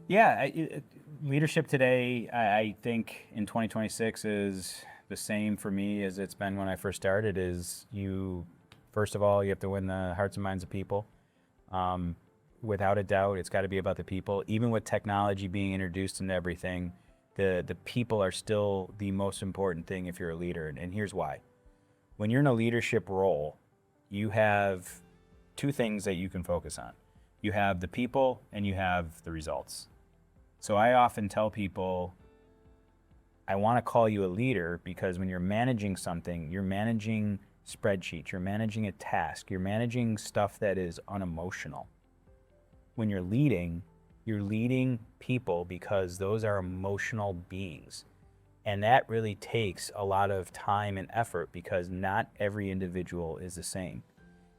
Yeah, leadership today, I think in 2026 is the same for me as it's been when I first started. Is you, first of all, you have to win the hearts and minds of people. Um, Without a doubt, it's got to be about the people. Even with technology being introduced into everything, the people are still the most important thing if you're a leader. And here's why. When you're in a leadership role, you have two things that you can focus on. You have the people and you have the results. So I often tell people, I want to call you a leader because when you're managing something, you're managing spreadsheets, you're managing a task, you're managing stuff that is unemotional. When you're leading people because those are emotional beings. And that really takes a lot of time and effort because not every individual is the same.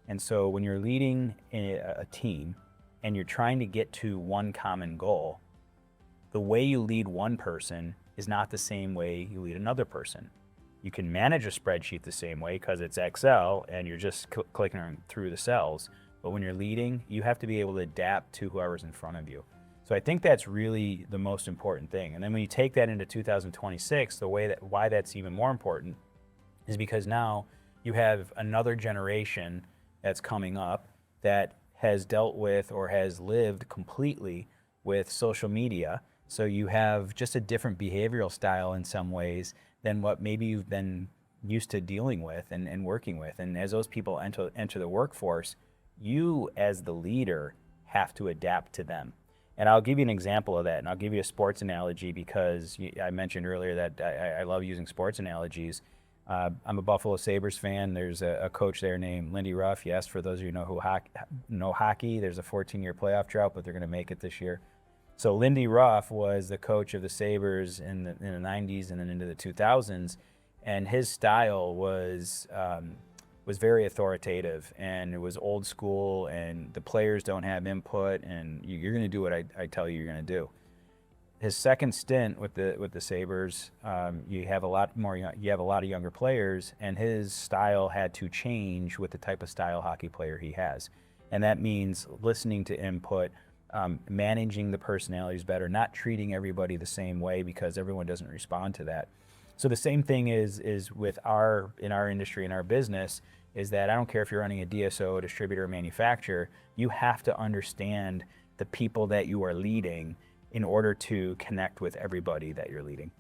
And so when you're leading a team and you're trying to get to one common goal, the way you lead one person is not the same way you lead another person. You can manage a spreadsheet the same way because it's Excel and you're just clicking through the cells. But when you're leading, you have to be able to adapt to whoever's in front of you. So I think that's really the most important thing. And then when you take that into 2026, why that's even more important is because now you have another generation that's coming up that has dealt with or has lived completely with social media. So you have just a different behavioral style in some ways than what maybe you've been used to dealing with and working with. And as those people enter the workforce, you as the leader have to adapt to them. And I'll give you an example of that, and I'll give you a sports analogy because I mentioned earlier that I love using sports analogies. I'm a Buffalo Sabres fan. There's a coach there named Lindy Ruff. Yes, for those of you who know hockey, there's a 14-year playoff drought, but they're going to make it this year. So Lindy Ruff was the coach of the Sabres in the 90s and then into the 2000s, and his style was very authoritative, and it was old school, and the players don't have input, and you're going to do what I tell you you're going to do. His second stint with the Sabres, you have a lot of younger players, and his style had to change with the type of style hockey player he has, and that means listening to input, managing the personalities better, not treating everybody the same way because everyone doesn't respond to that. So the same thing is with in our industry, in our business, is that I don't care if you're running a DSO, a distributor, or manufacturer, you have to understand the people that you are leading in order to connect with everybody that you're leading.